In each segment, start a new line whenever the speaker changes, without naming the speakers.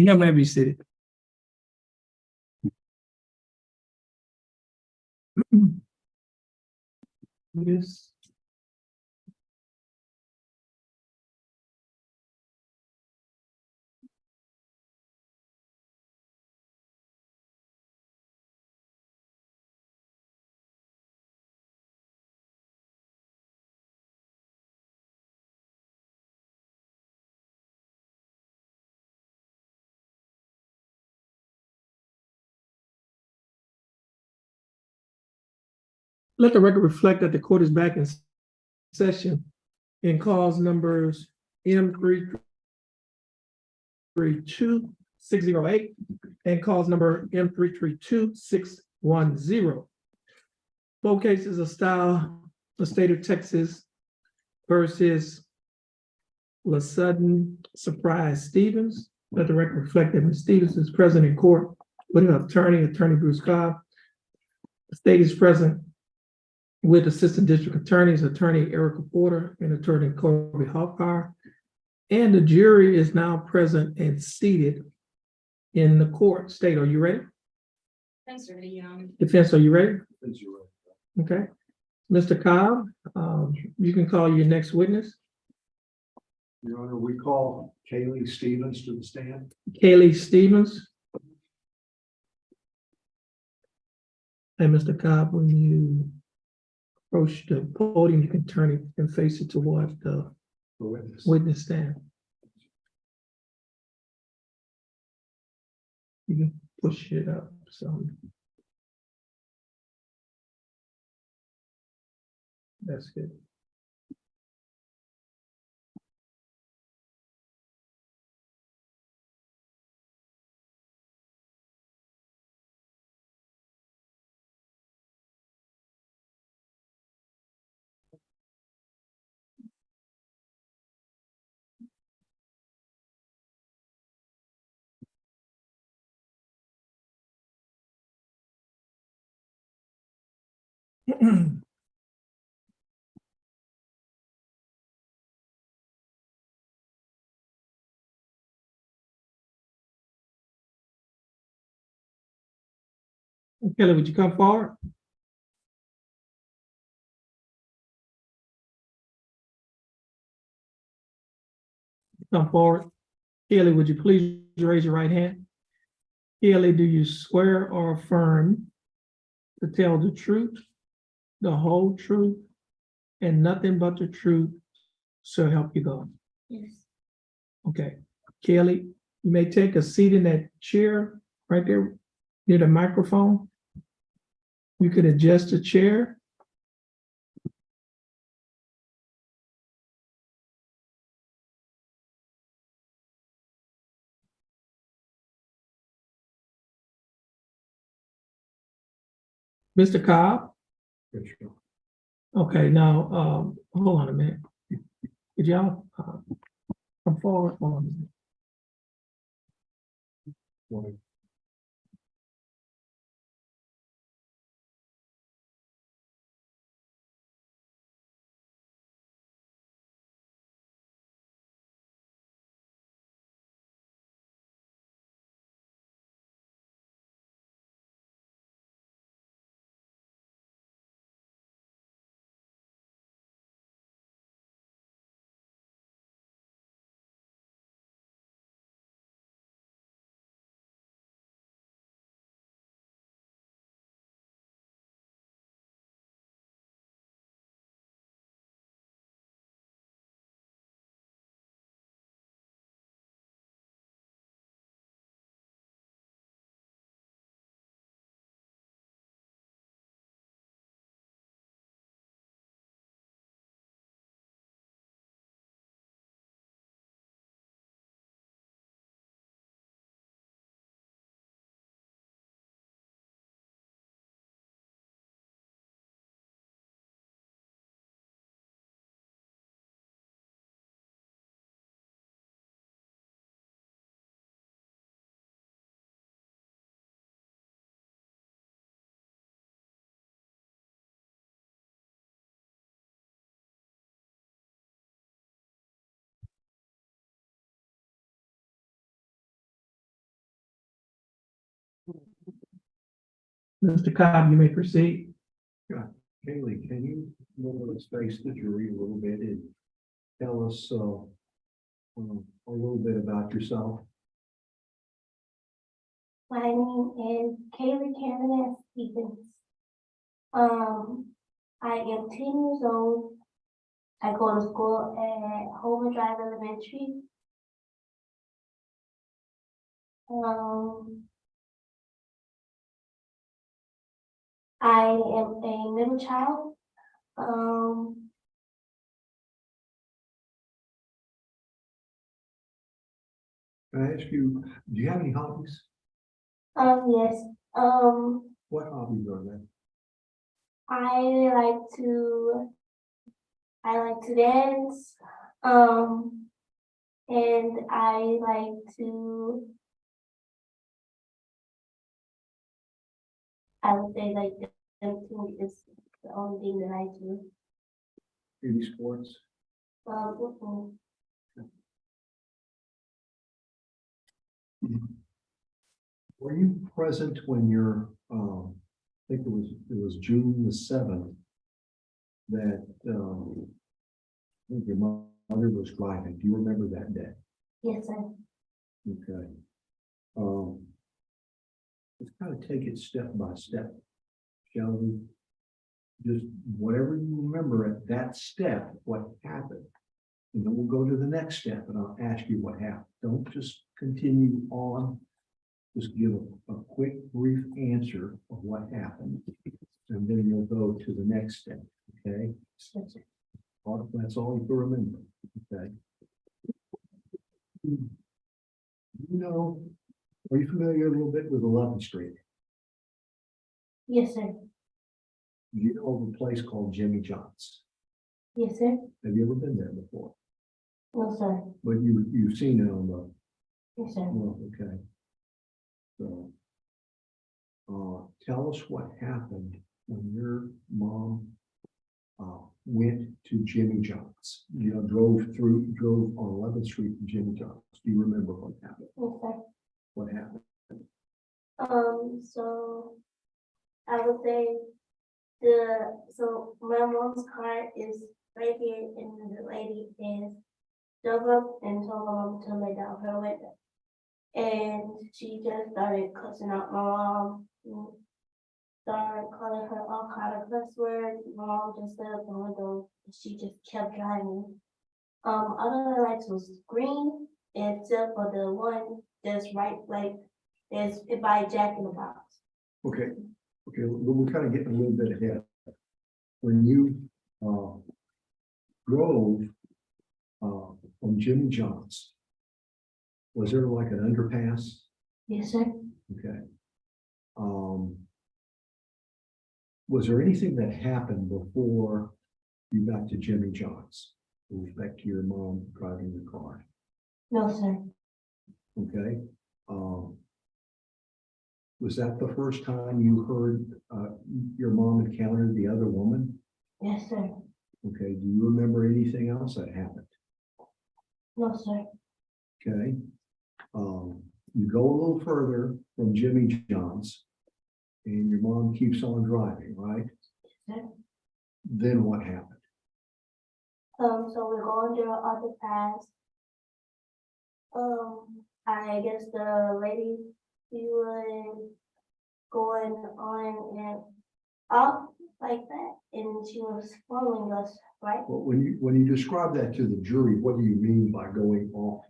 Young man, be seated. Yes. Let the record reflect that the court is back in session in cause numbers M332-608 and cause number M332-610. Both cases are style the state of Texas versus LaSudden Surprise Stevens. Let the record reflect that Ms. Stevens is present in court with her attorney Bruce Cobb. The state is present with Assistant District Attorneys, Attorney Erica Porter and Attorney Corby Hoffar. And the jury is now present and seated in the court. State, are you ready?
Thanks, ready.
Defense, are you ready?
Yes, you're right.
Okay. Mr. Cobb, you can call your next witness.
Your Honor, we call Kaylee Stevens to the stand.
Kaylee Stevens. And Mr. Cobb, when you approach the podium, you can turn it and face it toward the
The witness.
witness stand. You can push it up some. That's good. Kelly, would you come forward? Come forward. Kelly, would you please raise your right hand? Kelly, do you swear or affirm to tell the truth, the whole truth, and nothing but the truth, so help you God?
Yes.
Okay. Kelly, you may take a seat in that chair right there near the microphone. You could adjust the chair. Mr. Cobb?
Yes, Your
Okay, now, hold on a minute. Could y'all come forward? Hold on a minute.
Honor.
Mr. Cobb, you may proceed.
Kaylee, can you space the jury a little bit and tell us a little bit about yourself?
My name is Kaylee Karen Stevens. I am 10 years old. I go to school at Holmes Drive Elementary. I am a middle child.
Can I ask you, do you have any hobbies?
Yes.
What hobbies are they?
I like to dance. And I would say like dancing is the only thing that I do.
Any sports?
Mm-mm.
Were you present when your, I think it was June the 7th, that, I think your mother was driving. Do you remember that day?
Yes, sir.
Okay. Let's kind of take it step by step, shall we? Just whatever you remember at that step, what happened. And then we'll go to the next step and I'll ask you what happened. Don't just continue on. Just give a quick, brief answer of what happened. And then we'll go to the next step, okay? That's all you can remember, okay? Are you familiar a little bit with 11th Street?
Yes, sir.
You know of a place called Jimmy John's?
Yes, sir.
Have you ever been there before?
No, sir.
But you've seen it on the,
Yes, sir.
well, okay. So, tell us what happened when your mom went to Jimmy John's. Drove on 11th Street to Jimmy John's. Do you remember what happened?
Yes, sir.
What happened?
So I would say so my mom's car is right here and the lady is drove up and told my mom to lay down her window. And she just started cussing out my mom, started calling her all kind of cuss words. My mom just set up the window and she just kept driving. Other lights was green except for the one that's right, like there's by Jack in the Box.
Okay, we're kind of getting a little bit ahead. When you drove from Jimmy John's, was there like an underpass?
Yes, sir.
Okay. Was there anything that happened before you got to Jimmy John's with respect to your mom driving the car?
No, sir.
Okay. Was that the first time you heard your mom encountered the other woman?
Yes, sir.
Okay. Do you remember anything else that happened?
No, sir.
Okay. You go a little further from Jimmy John's and your mom keeps on driving, right?
Yes, sir.
Then what happened?
So we're going through other paths. I guess the lady, she was going on and up like that, and she was following us, right?
Well, when you describe that to the jury, what do you mean by going off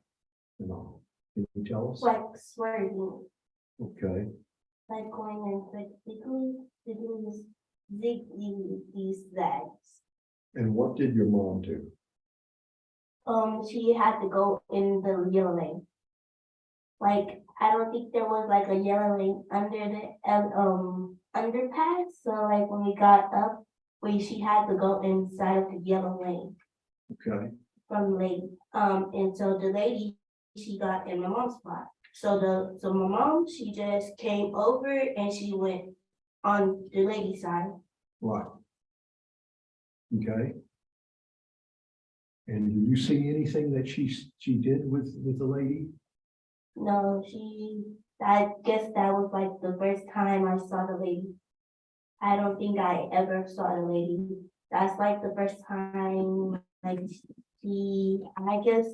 and on? Can you tell us?
Like swerving,
Okay.
like going in like these zags.
And what did your mom do?
She had to go in the yellow lane. Like, I don't think there was like a yellow lane under the underpass. So like when we got up, she had to go inside of the yellow lane
Okay.
from the lady. And so the lady, she got in my mom's spot. So my mom, she just came over and she went on the lady's side.
Right. Okay. And did you see anything that she did with the lady?
No, I guess that was like the first time I saw the lady. I don't think I ever saw the lady. That's like the first time, like I guess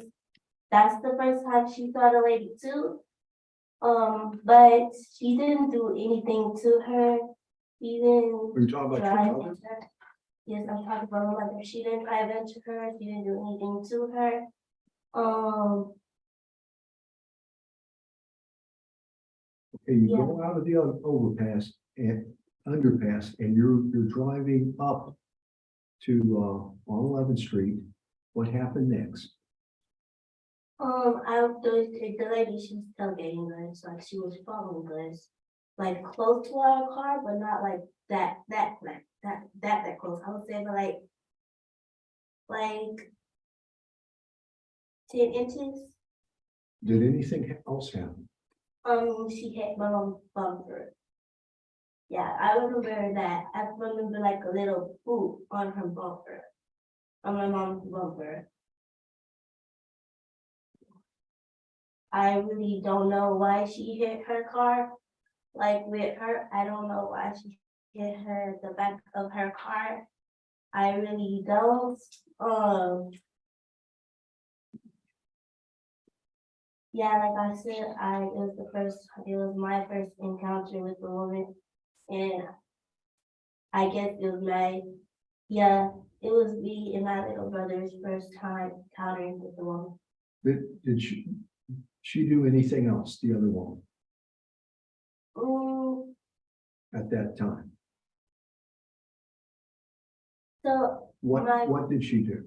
that's the first time she saw the lady too. But she didn't do anything to her. She didn't
Are you talking about
drive
your mother?
into her. Yes, I'm talking about my mother. She didn't drive into her. She didn't do anything to her.
Okay, you
Yeah.
go out of the overpass and underpass, and you're driving up to on 11th Street. What happened next?
The lady, she was tailgating us, like she was following us, like close to our car, but not like that close. I would say, but like 10 inches.
Did anything else happen?
She hit my mom's bumper. Yeah, I remember that. I remember like a little boot on her bumper, on my mom's bumper. I really don't know why she hit her car, like with her. I don't know why she hit her the back of her car. I really don't. Yeah, like I said, it was my first encounter with the woman, and I guess it was it was me and my little brother's first time encountering with the woman.
Did she do anything else, the other woman,
Mm,
at that time?
so
What did she do?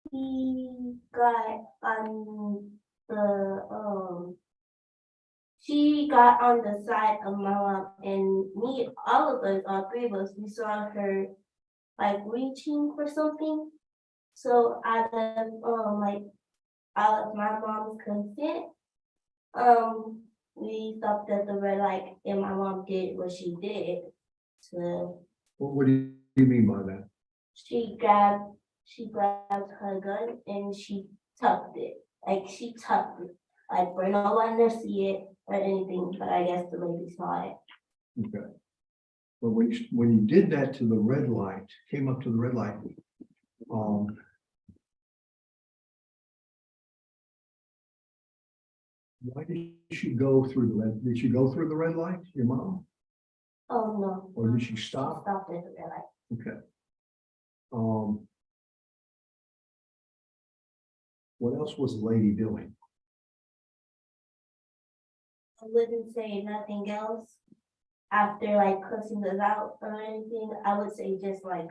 he got on she got on the side of my mom, and me, all of us, all three of us, we saw her like reaching for something. So out of my mom's consent, we stopped at the red light, and my mom did what she did. So
What do you mean by that?
she grabbed her gun and she tucked it. Like she tucked it. Like for no one to see it or anything, but I guess the lady saw it.
Okay. But when you did that to the red light, came up to the red light, why did she go through the red? Did she go through the red light, your mom?
Oh no.
Or did she stop?
She stopped at the red light.
Okay. What else was the lady doing?
I wouldn't say nothing else after like cussing us out or anything. I would say just like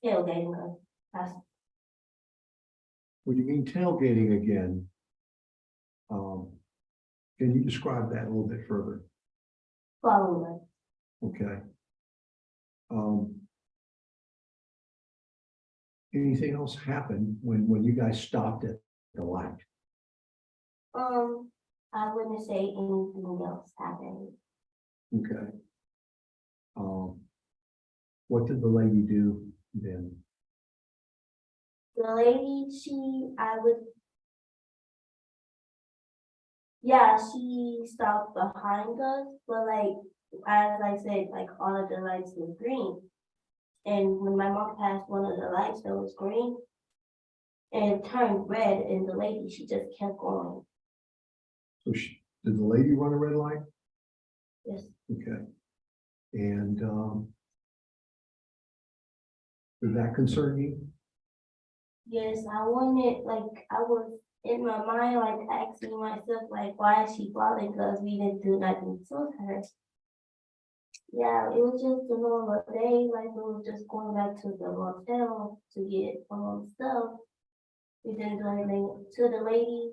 tailgating us. That's
When you mean tailgating again, can you describe that a little bit further?
following us.
Okay. Anything else happen when you guys stopped at the light?
I wouldn't say anything else happened.
Okay. What did the lady do then?
The lady, she stopped behind us, but like, as I said, like all of the lights were green. And when my mom passed one of the lights that was green, and it turned red, and the lady, she just kept going.
So did the lady run a red light?
Yes,
Okay. And did that concern you?
yes, I wanted, like, I was in my mind, like asking myself, like, why is she falling? Because we didn't do nothing to her. Yeah, it was just a normal day, like we were just going back to the motel to get stuff. We didn't do anything to the lady.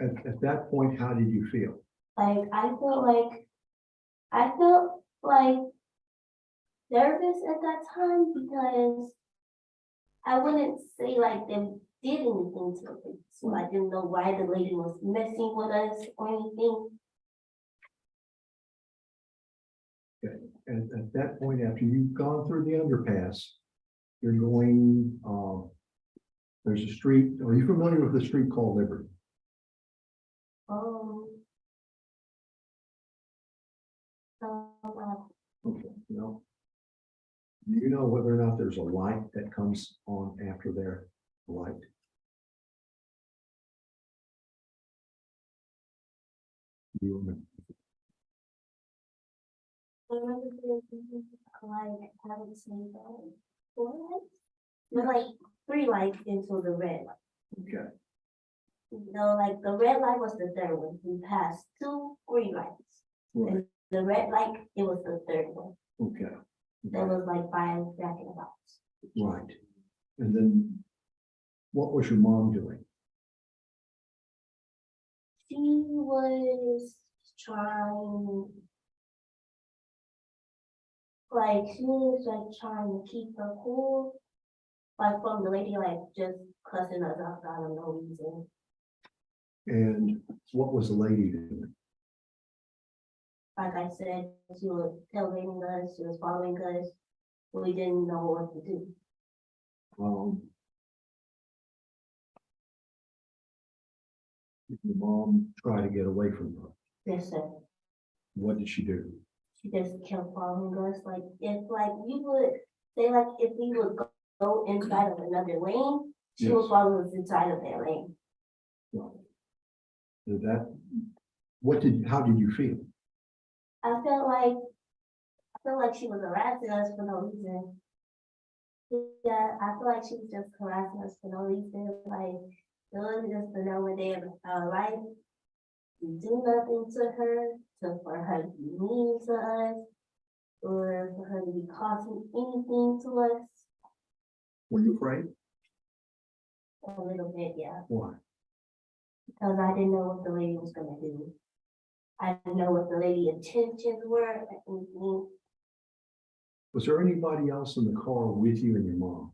At that point, how did you feel?
Like I felt like nervous at that time because I wouldn't say like they did anything to me. So I didn't know why the lady was messing with us or anything.
And at that point, after you've gone through the underpass, you're going, there's a street, are you familiar with the street called Liberty? No. Do you know whether or not there's a light that comes on after their light? Do you remember?
I remember being like having the same thing. 4 lights? No, like 3 lights into the red light.
Okay,
No, like the red light was the third one. We passed 2 green lights.
right,
The red light, it was the third one.
okay,
That was like 5 roundabouts.
right. And then what was your mom doing?
She was trying, trying to keep her cool. Like from the lady, like just cussing us out out of no reason.
And what was the lady doing?
Like I said, she was tailgating us, she was following us. We didn't know what to do.
Did your mom try to get away from her?
Yes, sir.
What did she do?
She just kept following us. Like if like you would say like if we would go inside of another lane, she would
Yes.
follow us inside of that lane.
Right. Did that, how did you feel?
I felt like she was harassing us for no reason. Yeah, I feel like she was just harassing us for no reason. Like it was just a normal day of our life. We do nothing to her, for her to be mean to us, or for her to be causing anything to us.
Were you afraid?
A little bit, yeah.
Why?
Because I didn't know what the lady was gonna do. I didn't know what the lady intentions were, or anything.
Was there anybody else in the car with you and your mom?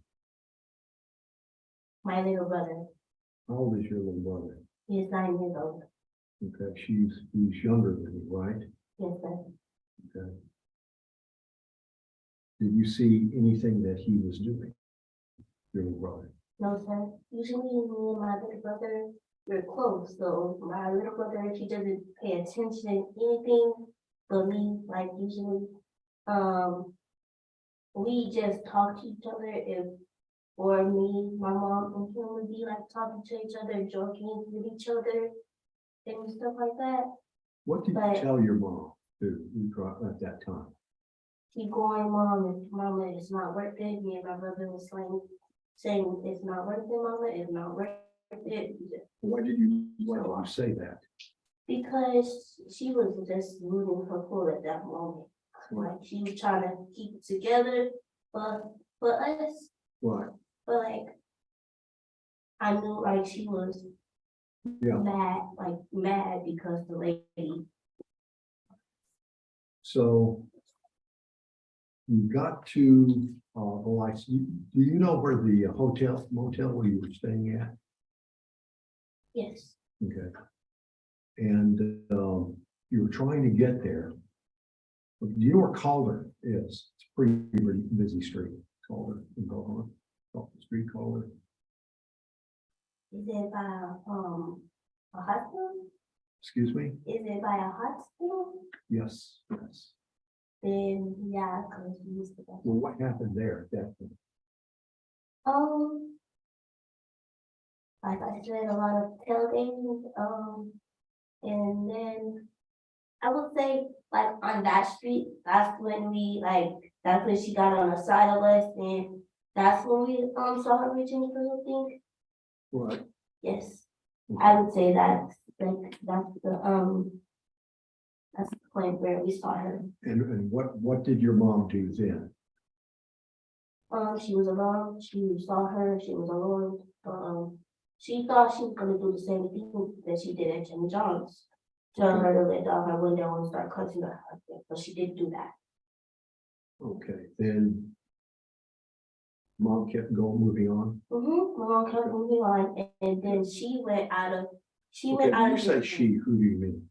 My little brother,
How old is your little brother?
he is 9 years old.
Okay, he's younger than you, right?
Yes, sir.
Okay. Did you see anything that he was doing? Your little brother?
No, sir. Usually me and my little brother, we're close. So my little brother, he doesn't pay attention to anything but me, like usually. We just talk to each other or me, my mom and him would be like talking to each other, joking with each other and stuff like that.
What did
But-
you tell your mom at that time?
Keep going, mom, if mama it's not worth it. Me and my brother was saying it's not worth it, mama, it's not worth it.
Why did you say that?
Because she was just losing her cool at that moment. Like she was trying to keep it together for us,
Right,
but like I knew like she was
yeah.
mad because the lady.
So you got to, the lights, do you know where the motel where you were staying at?
Yes,
Okay. And you were trying to get there. Do you know where Calder is? It's a pretty busy street. Calder in Beaumont, off the street Calder.
is it by a hospital?
Excuse me?
Is it by a hospital?
Yes, yes.
Then yeah, because we used to go.
Well, what happened there at that point?
Like I said, a lot of tailgating, and then I would say like on that street, that's when that's when she got on the side of us, and that's when we saw her reaching for the thing.
Right.
Yes,
Okay.
I would say that's the point where we saw her.
And what did your mom do then?
She was alone. She saw her. She was alone. She thought she was gonna do the same thing that she did at Jimmy John's. Tell her to let down her window and start cussing her husband, but she didn't do that.
Okay, then mom kept moving on.
My mom kept moving on, and then she went out of. She
Okay,
went out
when you
of.
say she, who do you mean?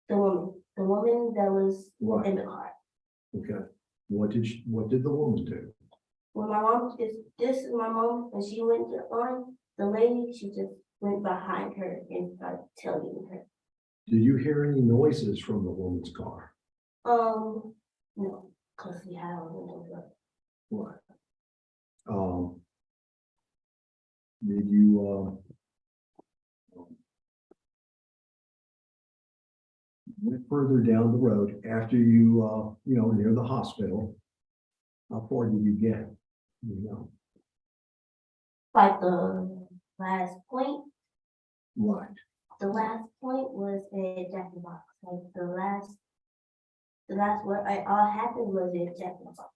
The woman that was
Right.
in the car.
Okay, what did the woman do?
When my mom this is my mom, when she went on the lady, she just went behind her and started telling her.
Did you hear any noises from the woman's car?
No. Cause we had a window up.
Right. Did you, went further down the road after you, near the hospital? How far did you get? You know,
Like the last point,
right.
the last point was a Jack in the Box, like the last where all happened was a Jack in the Box.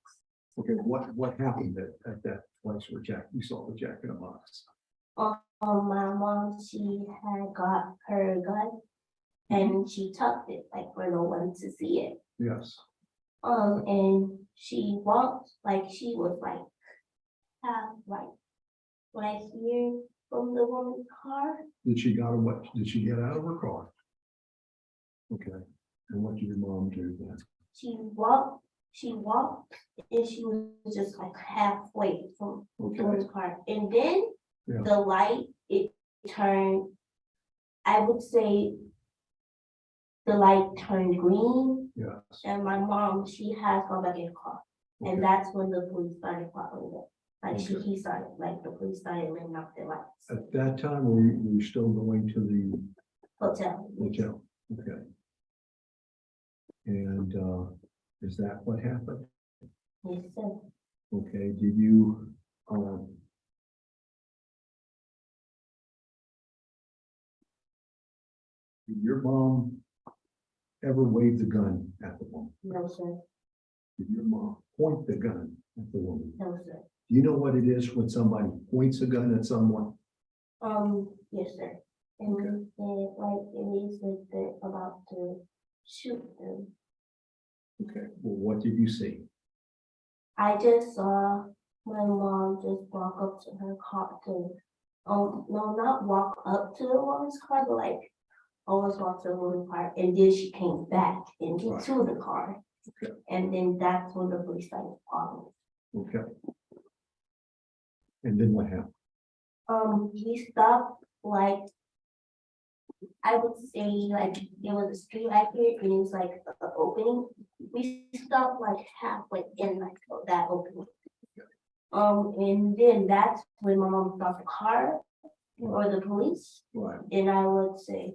Okay, what happened at that place where you saw the Jack in the Box?
My mom, she had got her gun and she tucked it like for no one to see it.
Yes.
And she walked like she was like half like right here from the woman's car.
Did she got what? Did she get out of her car? Okay. And what did your mom do then?
She walked, and she was just like halfway from the
Okay.
woman's car. And then
Yeah.
the light, it turned, I would say the light turned green.
Yes.
And my mom, she has gone back in the car.
Okay.
And that's when the police started following it. Like
Okay.
he started, like the police started letting off their lights.
At that time, were you still going to the
Hotel.
hotel? Okay. And is that what happened?
Yes, sir.
Okay, did you, did your mom ever wave the gun at the woman?
No, sir.
Did your mom point the gun at the woman?
No, sir.
Do you know what it is when somebody points a gun at someone?
Yes, sir. And
Okay.
like it is like they're about to shoot them.
Okay, well, what did you see?
I just saw my mom just walk up to her car to, no, not walk up to the woman's car, but like almost walk to the woman's car, and then she came back into
Right.
the car.
Okay.
And then that's when the police started following.
Okay. And then what happened?
We stopped like, I would say like there was a street right here and it's like an opening. We stopped like halfway in like that opening. And then that's when my mom stopped the car or the police.
Right.
And I would say,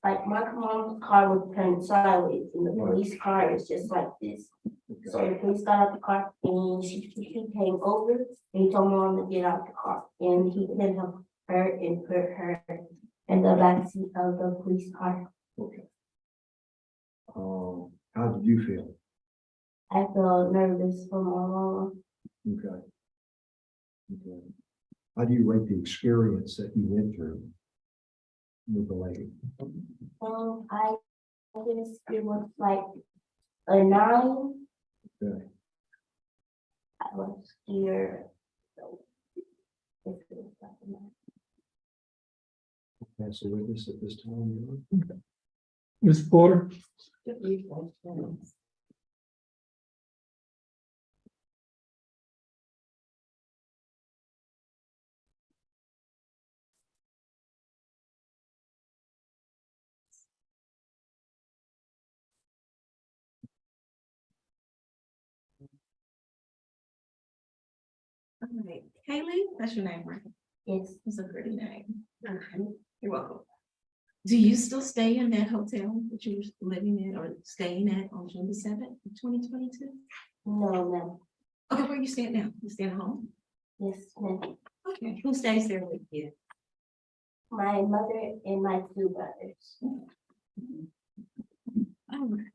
like my mom's car was turned sideways and the police car is just like this. So
Okay.
the police got out the car and he came over and he told mom to get out the car. And he picked up her and put her in the back seat of the police car.
Okay. How did you feel?
I felt nervous for my mom.
Okay. Okay. How do you rate the experience that you went through with the lady?
I guess it was like a 9.
Okay.
I was scared. So it was like a 9.
Pass the witness at this time. You know?
Ms. Porter?
All right, Kaylee, that's your name, right?
Yes,
It's a pretty name. You're welcome. Do you still stay in that hotel that you were living in or staying at on June the 7th, 2022?
no.
Okay, where you staying now? You staying at home?
Yes, ma'am.
Okay, who stays there with you?
My mother and my 2 brothers.
All right.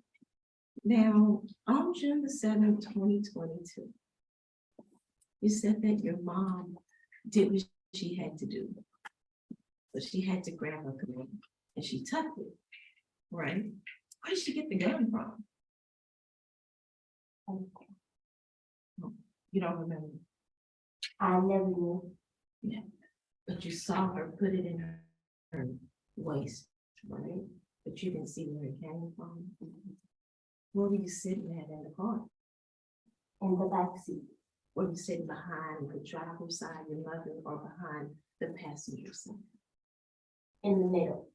Now, on June the 7th, 2022, you said that your mom did what she had to do. But she had to grab her gun and she tucked it, right? Where did she get the gun from? You don't remember,
I never knew.
but you saw her put it in her waist, right? But you didn't see where it came from. Where were you sitting at in the car?
In the back seat.
Were you sitting behind the driver's side, your mother, or behind the passenger side?
In the middle.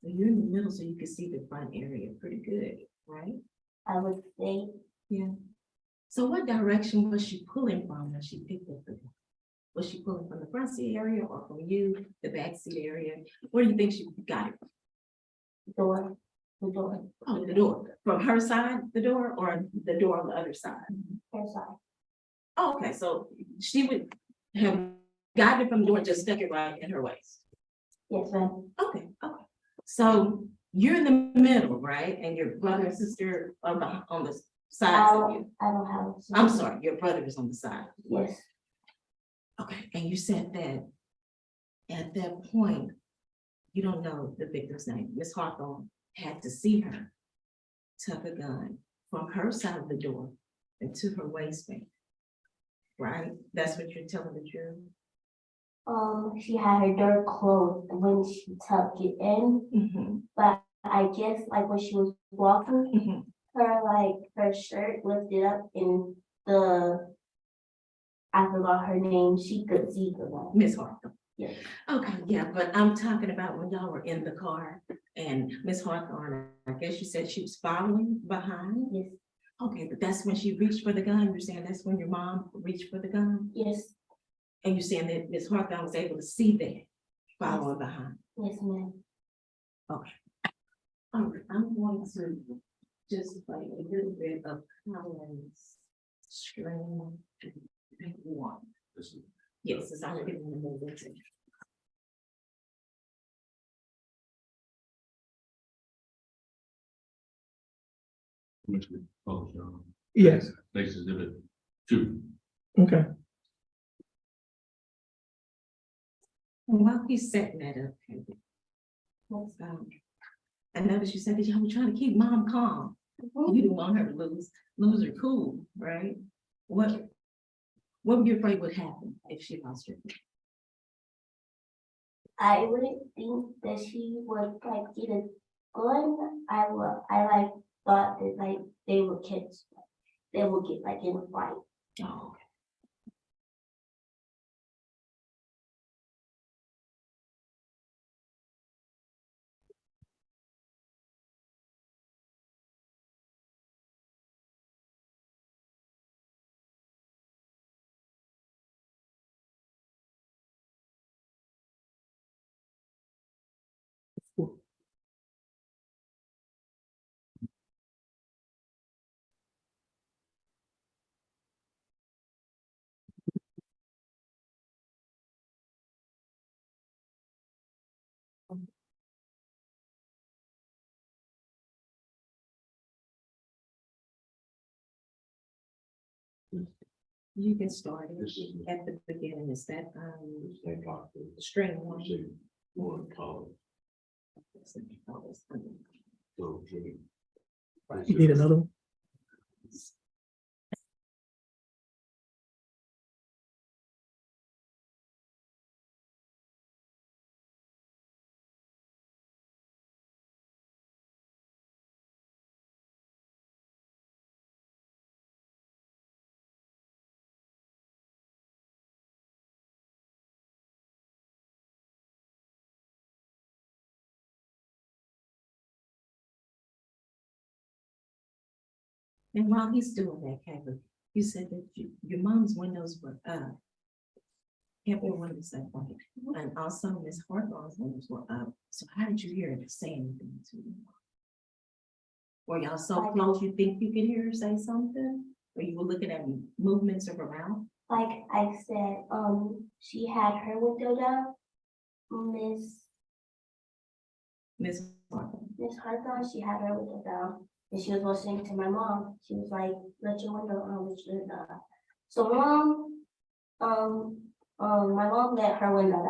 So you're in the middle, so you can see the front area pretty good, right?
I would say,
Yeah. So what direction was she pulling from when she picked up the gun? Was she pulling from the front seat area or from you, the back seat area? Where do you think she got it?
Door, the door,
Oh, the door. From her side, the door, or the door on the other side?
inside.
Oh, okay, so she would have gotten it from the door and just stuck it right in her waist.
Yes, ma'am.
Okay, okay. So you're in the middle, right? And your brother and sister are on the sides of you.
I don't have.
I'm sorry, your brother is on the side.
Yes,
Okay, and you said that at that point, you don't know the victim's name. Miss Hawthorne had to see her tuck a gun from her side of the door into her waistband. Right? That's what you're telling the jury?
she had her door closed when she tucked it in,
Mm-hmm,
but I guess like when she was walking,
mm-hmm.
her shirt lifted up in the, I forgot her name, she could see the one.
Miss Hawthorne.
Yes.
Okay, yeah, but I'm talking about when y'all were in the car and Miss Hawthorne, I guess you said she was following behind?
Yes,
Okay, but that's when she reached for the gun. You're saying that's when your mom reached for the gun?
yes,
And you're saying that Miss Hawthorne was able to see that following behind?
yes, ma'am.
All right, I'm going to just play a little bit of Collins' Scream One. Yes, it's already in the movie.
Commissioner,
Yes,
next exhibit 2.
okay.
While he's setting that up, I noticed you said that y'all were trying to keep mom calm. You didn't want her to lose her cool, right? What were you afraid would happen if she lost her?
I wouldn't think that she would like get a gun. I like thought that like they would get like in a fight.
Oh, okay. You can start it
This is-
at the beginning. Is that
Same doctor.
string one?
Same one column. So, Jimmy.
You need another one?
And while he's doing that, Kevin, you said that your mom's windows were up. Kevin windows up, right? And also Miss Hawthorne's windows were up. So how did you hear her say anything to you? Were y'all so close you think you could hear her say something? Or you were looking at movements of her mouth?
Like I said, she had her window down.
Miss Hawthorne.
Miss Hawthorne, she had her window down, and she was listening to my mom. She was like, "Let your window on, let your window down." So my mom let her window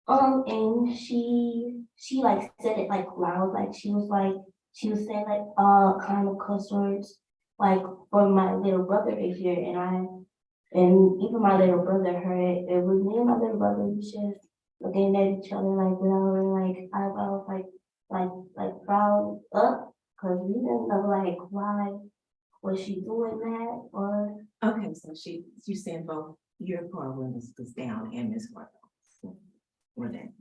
down. And she like said it like loud, like she was saying like kind of cuss words, like for my little brother to hear, and even my little brother heard it. It was me and my little brother, we just looking at each other like without like eyebrows like frowned up, because we didn't know like why was she doing that or.
Okay, so you saying both your car windows was down and Miss Hawthorne's were down.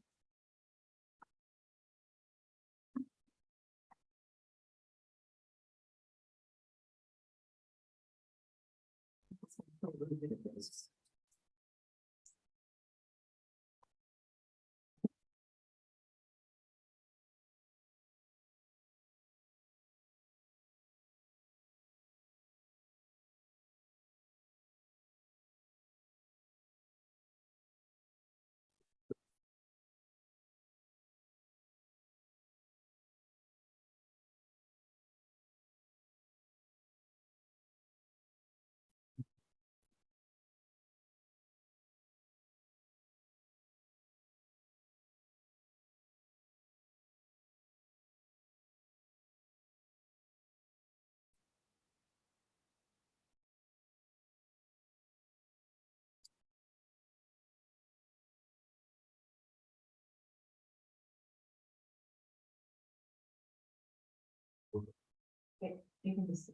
a little bit of this. Even the second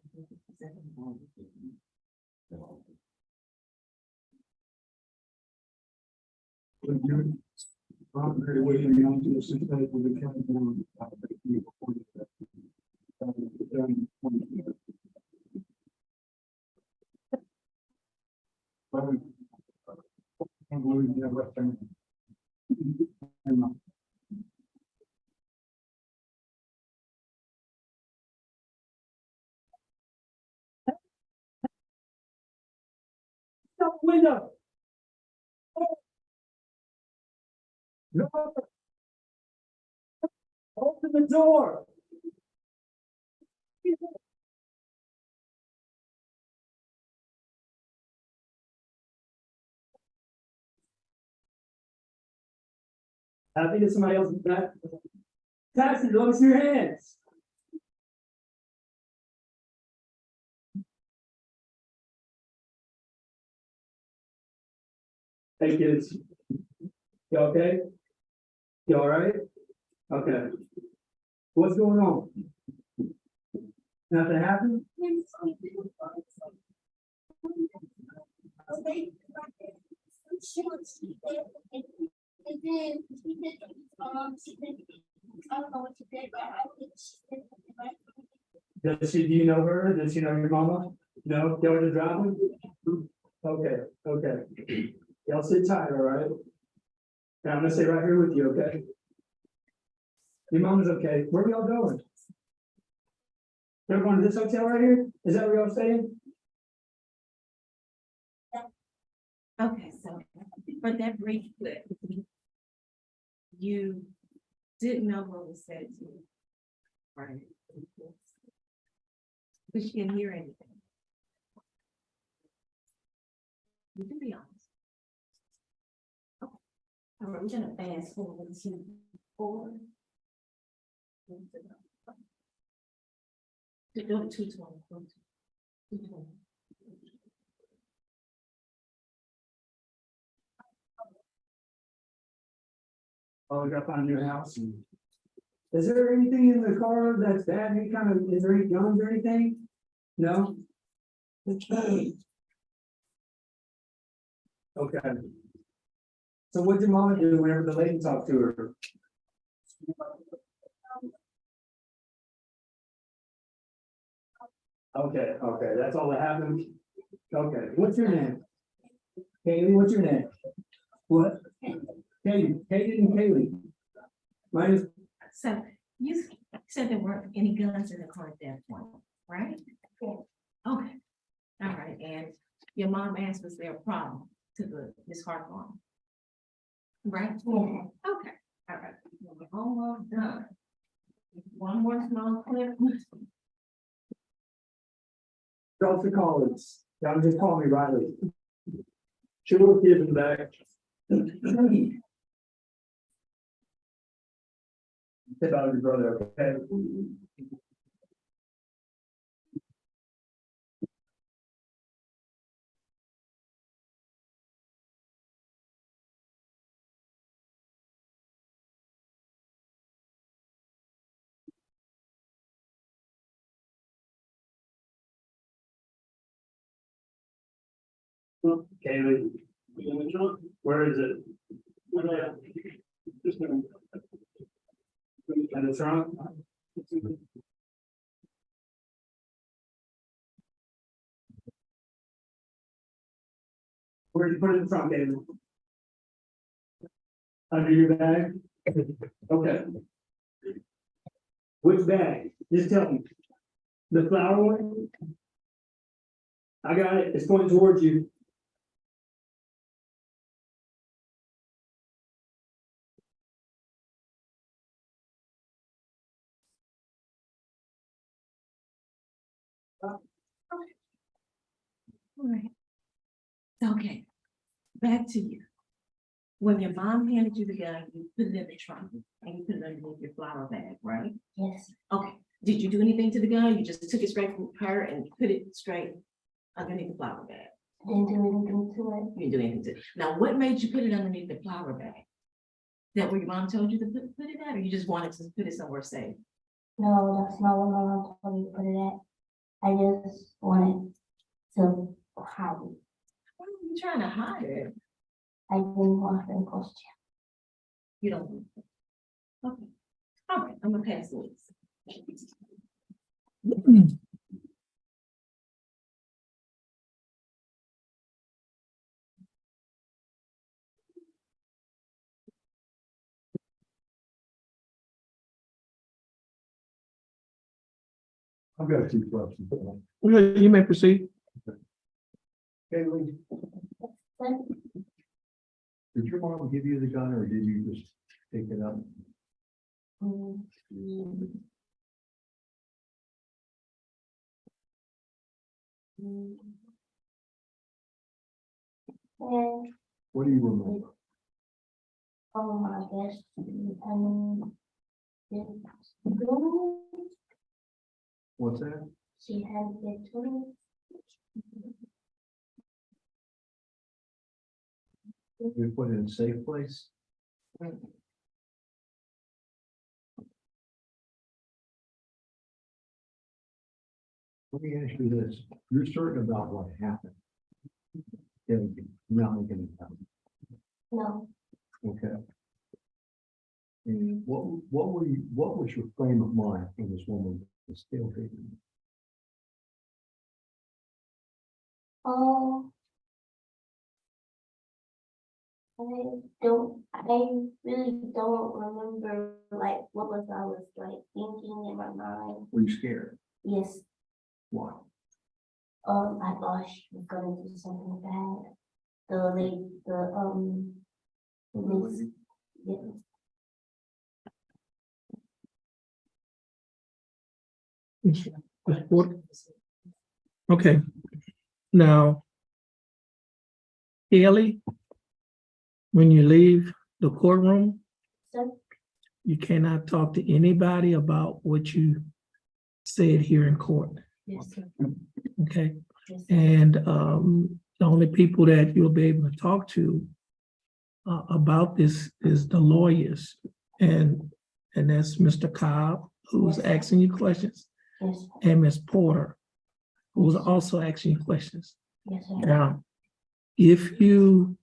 one.
Window. No. Open the door. I think it's somebody else's back. Taxi, let me see your hands. Hey kids. You okay? You all right? Okay. What's going on? Nothing happened?
And then she did, I don't know what she did, but I think she did.
Does she, do you know her? Does she know your mama? No, go to driving? Okay, okay. Y'all sit tight, all right? And I'm gonna stay right here with you, okay? Your mama's okay. Where are y'all going? They're going to this hotel right here? Is that where y'all staying?
Okay, so for that brief clip, you didn't know what was said to you. Right. But you didn't hear anything. You can be honest. Okay. All right, we're gonna fast forward to 4. To go to 220.
Oh, we gotta find a new house. Is there anything in the car that's bad? Any kind of, is there any guns or anything? No? Okay. So what'd your mama do whenever the lady talked to her? Okay, okay, that's all that happened? Okay, what's your name? Kaylee, what's your name? What? Katie, and Kaylee. Mine is,
So you said there weren't any guns in the car at that point, right?
Yeah.
Okay, all right, and your mom asked, was there a problem to this Hawthorne? Right?
Yeah.
Okay, all right, we're almost done. One more small clip.
Delta College. Y'all just call me Riley. Sure, give him back. Say about your brother, okay? Kaylee, where is it? In the trunk?
Where'd you put it from, David? Under your bag? Okay. Which bag? Just tell me. The flower one? I got it. It's going towards you.
All right. Okay, back to you. When your mom handed you the gun, you put it in the trunk and you put it underneath your flower bag, right?
Yes,
Okay, did you do anything to the gun? You just took it straight from her and put it straight underneath the flower bag?
didn't do anything to it.
You didn't do anything to it. Now, what made you put it underneath the flower bag? That where your mom told you to put it at, or you just wanted to put it somewhere safe?
No, that's not what my mom told me to put it at. I just wanted to hide it.
Why are you trying to hide it?
I didn't want her to question.
You don't. Okay, all right, I'm gonna pass this.
I've got a few questions.
You may proceed.
Kaylee,
But
did your mom give you the gun or did you just pick it up?
mm, mm. And
What do you remember?
I guess,
What's that?
she had it too.
You put it in a safe place? Let me ask you this, you're certain about what happened? Yeah, not making it happen.
No,
Okay. And what was your frame of mind when this woman was still taking?
oh. I really don't remember like what was I was like thinking in my mind.
Were you scared?
Yes,
Why?
I thought she was gonna do something bad. The lady, Miss, yeah,
Okay, now, Haley, when you leave the courtroom,
so,
you cannot talk to anybody about what you said here in court,
yes, sir.
okay?
Yes, sir.
And the only people that you'll be able to talk to about this is the lawyers. And that's Mr. Cobb, who's
Yes, sir.
asking you questions,
Yes, sir.
and Ms. Porter, who's also asking you questions.
Yes, sir.
Now, if you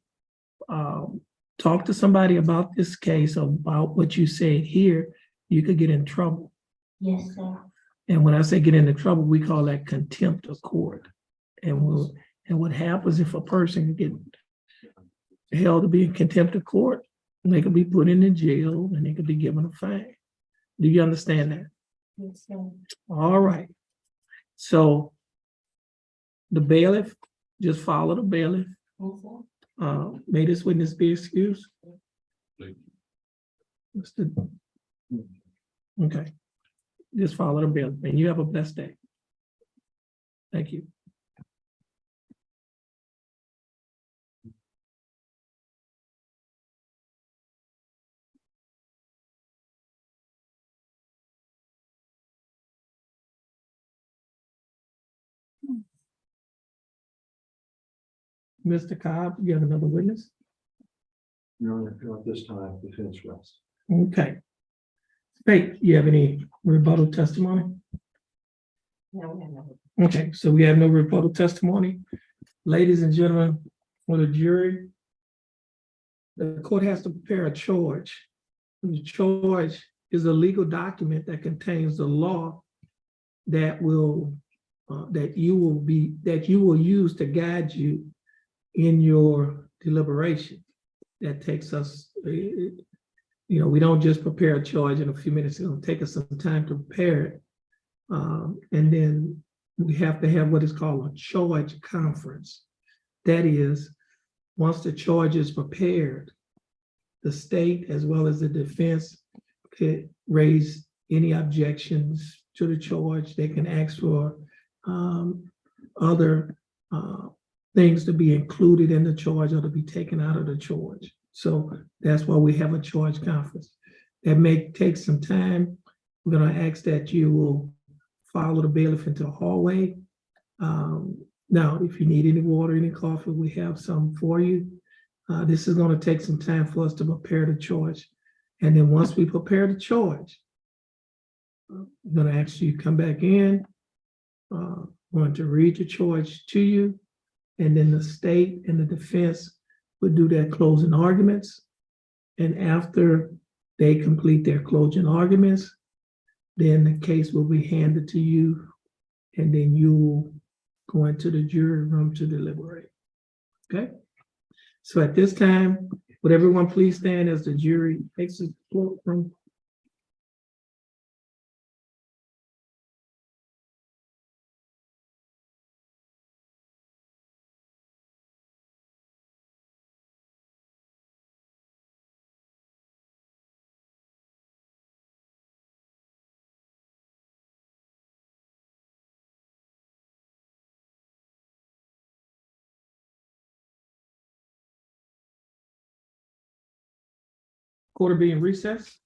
talk to somebody about this case, about what you said here, you could get in trouble.
Yes, sir.
And when I say get into trouble, we call that contempt of court. And what happens if a person get held to be in contempt of court, they could be put in the jail and they could be given a fine. Do you understand that?
Yes, sir.
All right. So the bailiff, just follow the bailiff.
Yes, sir.
May this witness be excused? Okay. Just follow the bailiff and you have a blessed day. Thank you. Mr. Cobb, you have another witness?
Your Honor, not this time, defense rests.
Okay. Hey, you have any rebuttal testimony?
No.
Okay, so we have no rebuttal testimony. Ladies and gentlemen, for the jury, the court has to prepare a charge. The charge is a legal document that contains the law that you will use to guide you in your deliberation. That takes us, we don't just prepare a charge in a few minutes. It's going to take us some time to prepare it. And then we have to have what is called a charge conference. That is, once the charge is prepared, the state as well as the defense could raise any objections to the charge. They can ask for other things to be included in the charge or to be taken out of the charge. So that's why we have a charge conference. That may take some time. We're going to ask that you will follow the bailiff into the hallway. Now, if you need any water, any coffee, we have some for you. This is going to take some time for us to prepare the charge. And then once we prepare the charge, I'm going to ask you to come back in. Going to read the charge to you. And then the state and the defense would do their closing arguments. And after they complete their closing arguments, then the case will be handed to you. And then you will go into the jury room to deliberate. Okay? So at this time, would everyone please stand as the jury exits the courtroom? Court will be in recess.